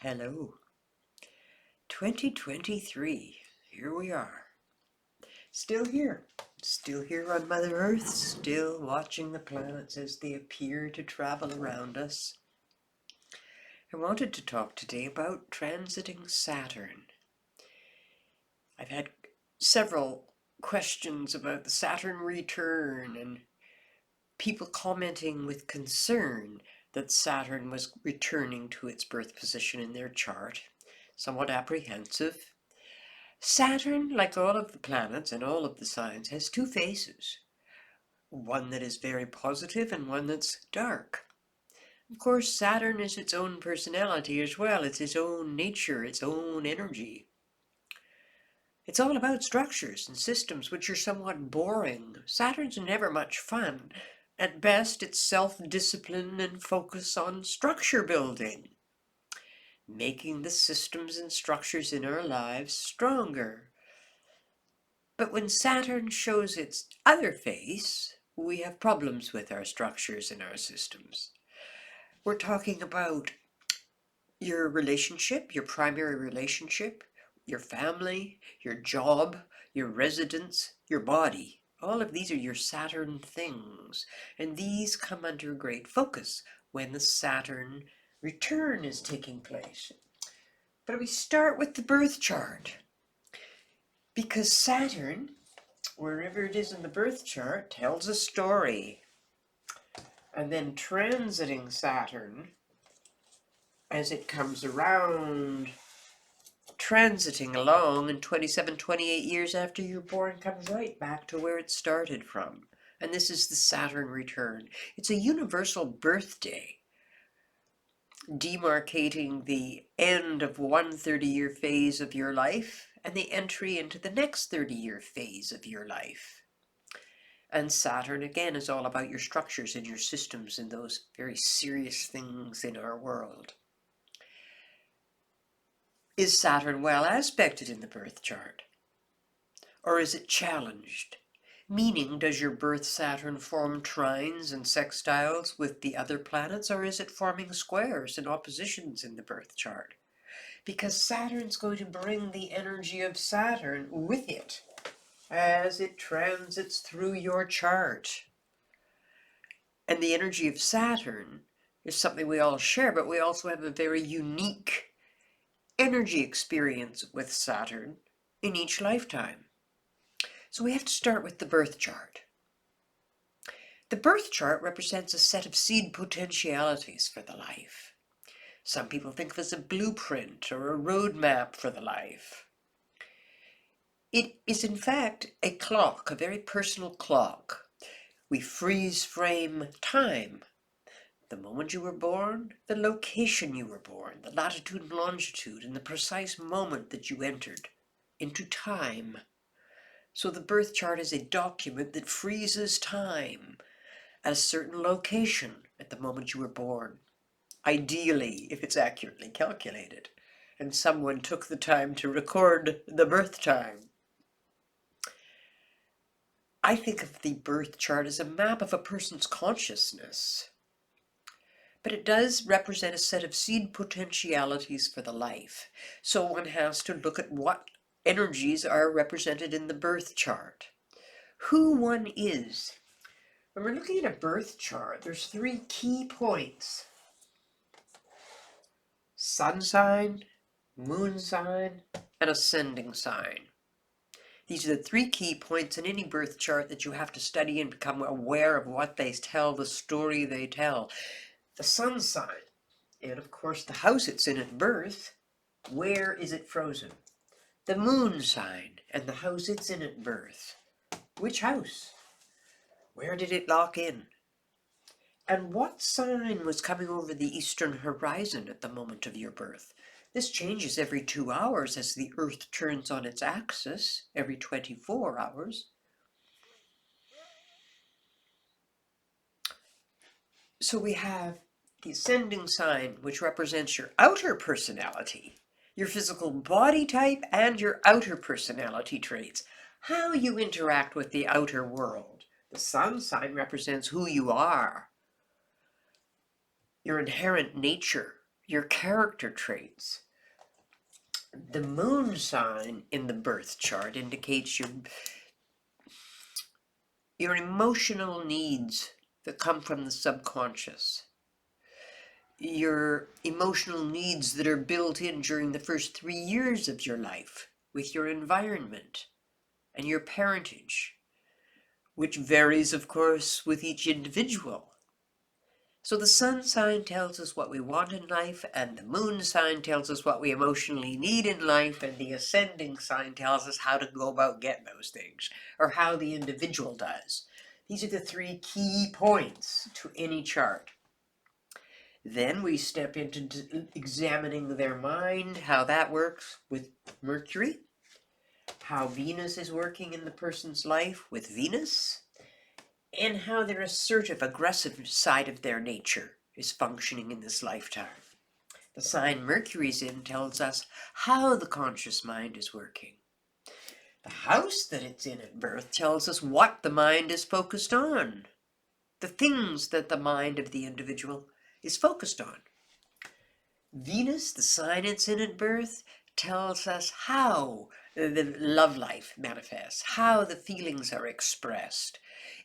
Hello. 2023. Here we are. Still here. Still here on Mother Earth. Still watching the planets as they appear to travel around us. I wanted to talk today about transiting Saturn. I've had several questions about the Saturn return and people commenting with concern that Saturn was returning to its birth position in their chart. Somewhat apprehensive. Saturn, like all of the planets and all of the signs, has two faces. One that is very positive and one that's dark. Of course, Saturn is its own personality as well. It's its own nature, its own energy. It's all about structures and systems which are somewhat boring. Saturn's never much fun. At best, it's self-discipline and focus on structure building, making the systems and structures in our lives stronger. But when Saturn shows its other face, we have problems with our structures and our systems. We're talking about your relationship, your primary relationship, your family, your job, your residence, your body. All of these are your Saturn things, and these come under great focus when the Saturn return is taking place. But we start with the birth chart, because Saturn, wherever it is in the birth chart, tells a story. And then transiting Saturn, as it comes around, transiting along in 27, 28 years after you're born, comes right back to where it started from. And this is the Saturn return. It's a universal birthday, demarcating the end of one 30-year phase of your life and the entry into the next 30-year phase of your life. And Saturn, again, is all about your structures and your systems and those very serious things in our world. Is Saturn well aspected in the birth chart? Or is it challenged? Meaning, does your birth Saturn form trines and sextiles with the other planets, or is it forming squares and oppositions in the birth chart? Because Saturn's going to bring the energy of Saturn with it as it transits through your chart. And the energy of Saturn is something we all share, but we also have a very unique energy experience with Saturn in each lifetime. So we have to start with the birth chart. The birth chart represents a set of seed potentialities for the life. Some people think of it as a blueprint or a roadmap for the life. It is in fact a clock, a very personal clock. We freeze frame time. The moment you were born, the location you were born, the latitude and longitude, and the precise moment that you entered into time. So the birth chart is a document that freezes time at a certain location at the moment you were born. Ideally, if it's accurately calculated, and someone took the time to record the birth time. I think of the birth chart as a map of a person's consciousness, but it does represent a set of seed potentialities for the life. So one has to look at what energies are represented in the birth chart. Who one is. When we're looking at a birth chart, there's three key points. Sun sign, moon sign, and ascending sign. These are the three key points in any birth chart that you have to study and become aware of what they tell, the story they tell. The sun sign, and of course the house it's in at birth, where is it frozen? The moon sign, and the house it's in at birth. Which house? Where did it lock in? And what sign was coming over the eastern horizon at the moment of your birth? This changes every 2 hours as the Earth turns on its axis, every 24 hours. So we have the ascending sign, which represents your outer personality, your physical body type, and your outer personality traits, how you interact with the outer world. The sun sign represents who you are, your inherent nature, your character traits. The moon sign in the birth chart indicates your emotional needs that come from the subconscious. Your emotional needs that are built in during the first 3 years of your life with your environment and your parentage, which varies, of course, with each individual. So the sun sign tells us what we want in life, and the moon sign tells us what we emotionally need in life, and the ascending sign tells us how to go about getting those things, or how the individual does. These are the 3 key points to any chart. Then we step into examining their mind, how that works with Mercury, how Venus is working in the person's life with Venus, and how their assertive, aggressive side of their nature is functioning in this lifetime. The sign Mercury's in tells us how the conscious mind is working. The house that it's in at birth tells us what the mind is focused on, the things that the mind of the individual is focused on. Venus, the sign it's in at birth, tells us how the love life manifests, how the feelings are expressed,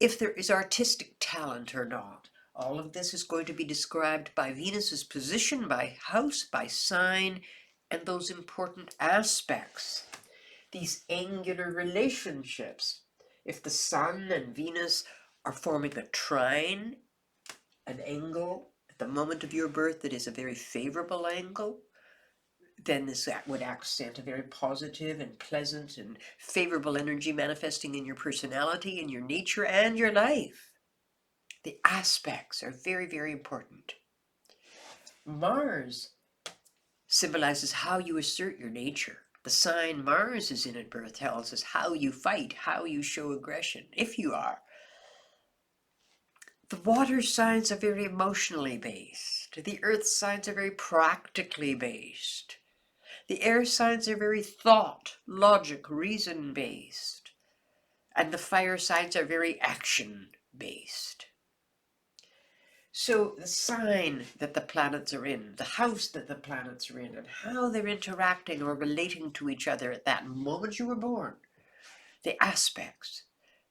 if there is artistic talent or not. All of this is going to be described by Venus's position, by house, by sign, and those important aspects. These angular relationships. If the Sun and Venus are forming a trine, an angle, at the moment of your birth that is a very favorable angle, then this would accent a very positive and pleasant and favorable energy manifesting in your personality, in your nature, and your life. The aspects are very, very important. Mars symbolizes how you assert your nature. The sign Mars is in at birth tells us how you fight, how you show aggression, if you are. The water signs are very emotionally based. The earth signs are very practically based. The air signs are very thought, logic, reason based. And the fire signs are very action based. So the sign that the planets are in, the house that the planets are in, and how they're interacting or relating to each other at that moment you were born, the aspects.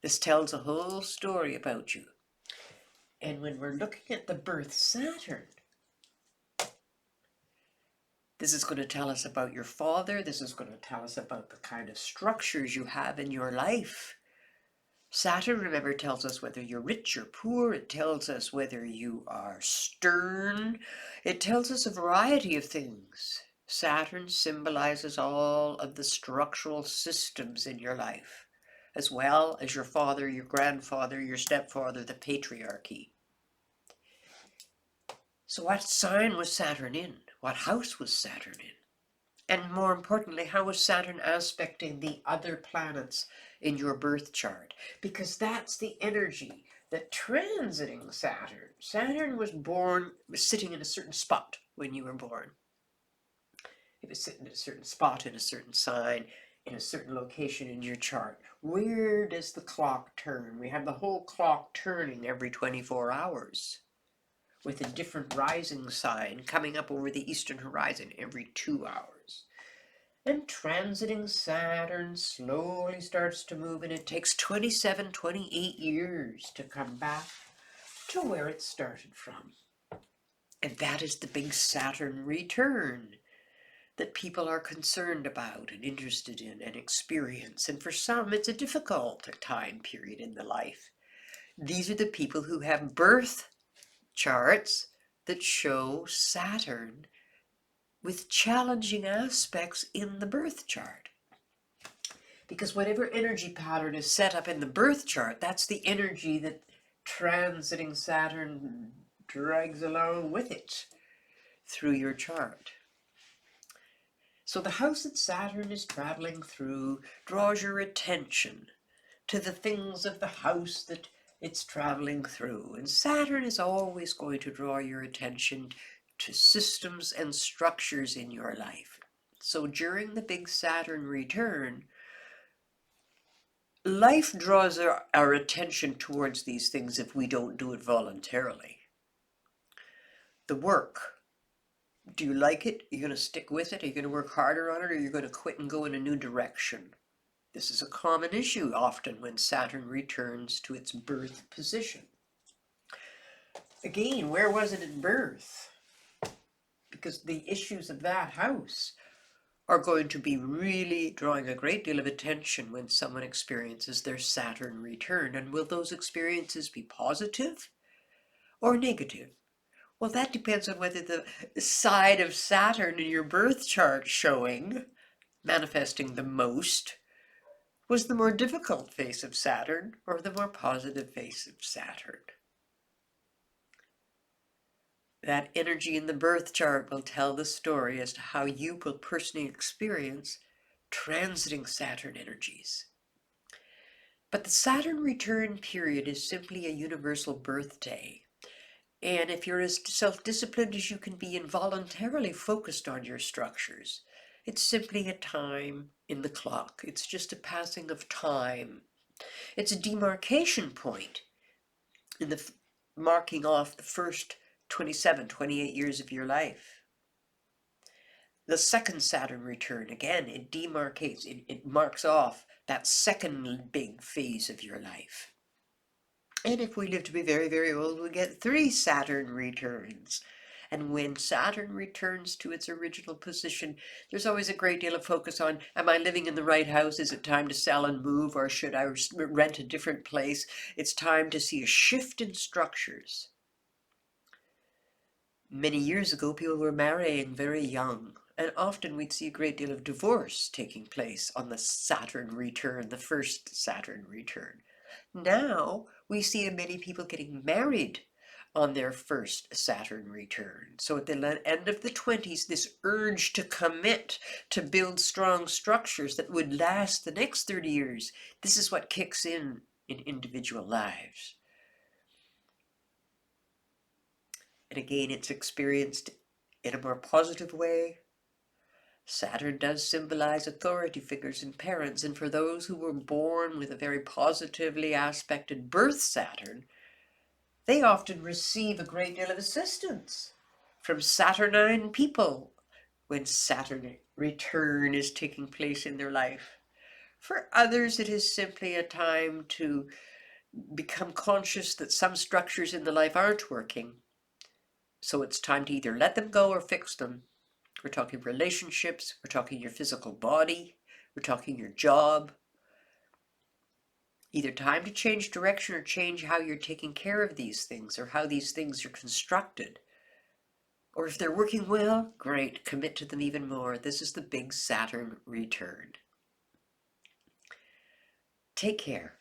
This tells a whole story about you. And when we're looking at the birth Saturn, this is going to tell us about your father. This is going to tell us about the kind of structures you have in your life. Saturn, remember, tells us whether you're rich or poor. It tells us whether you are stern. It tells us a variety of things. Saturn symbolizes all of the structural systems in your life, as well as your father, your grandfather, your stepfather, the patriarchy. So what sign was Saturn in? What house was Saturn in? And more importantly, how was Saturn aspecting the other planets in your birth chart? Because that's the energy that transiting Saturn. Saturn was sitting in a certain spot when you were born. It was sitting in a certain spot, in a certain sign, in a certain location in your chart. Where does the clock turn? We have the whole clock turning every 24 hours. With a different rising sign coming up over the eastern horizon every 2 hours. And transiting Saturn slowly starts to move, and it takes 27, 28 years to come back to where it started from. And that is the big Saturn return that people are concerned about and interested in and experience. And for some, it's a difficult time period in the life. These are the people who have birth charts that show Saturn with challenging aspects in the birth chart. Because whatever energy pattern is set up in the birth chart, that's the energy that transiting Saturn drags along with it through your chart. So the house that Saturn is traveling through draws your attention to the things of the house that it's traveling through. And Saturn is always going to draw your attention to systems and structures in your life. So during the big Saturn return, life draws our attention towards these things if we don't do it voluntarily. The work, Do you like it? Are you going to stick with it? Are you going to work harder on it? Or are you going to quit and go in a new direction? This is a common issue often when Saturn returns to its birth position. Again, where was it at birth? Because the issues of that house are going to be really drawing a great deal of attention when someone experiences their Saturn return. And will those experiences be positive or negative? Well, that depends on whether the side of Saturn in your birth chart showing, manifesting the most, was the more difficult face of Saturn or the more positive face of Saturn. That energy in the birth chart will tell the story as to how you will personally experience transiting Saturn energies. But the Saturn return period is simply a universal birthday. And if you're as self-disciplined as you can be involuntarily focused on your structures, it's simply a time in the clock. It's just a passing of time. It's a demarcation point in the marking off the first 27, 28 years of your life. The second Saturn return, again, it demarcates, it marks off that second big phase of your life. And if we live to be very, very old, we get 3 Saturn returns. And when Saturn returns to its original position, there's always a great deal of focus on, am I living in the right house? Is it time to sell and move, or should I rent a different place? It's time to see a shift in structures. Many years ago, people were marrying very young, and often we'd see a great deal of divorce taking place on the Saturn return, the first Saturn return. Now, we see many people getting married on their first Saturn return. So at the end of the 20s, this urge to commit, to build strong structures that would last the next 30 years, this is what kicks in individual lives. And again, it's experienced in a more positive way. Saturn does symbolize authority figures and parents, and for those who were born with a very positively aspected birth Saturn, they often receive a great deal of assistance from Saturnine people when Saturn return is taking place in their life. For others, it is simply a time to become conscious that some structures in the life aren't working. So it's time to either let them go or fix them. We're talking relationships, we're talking your physical body, we're talking your job. Either time to change direction or change how you're taking care of these things or how these things are constructed. Or if they're working well, great, commit to them even more. This is the big Saturn return. Take care.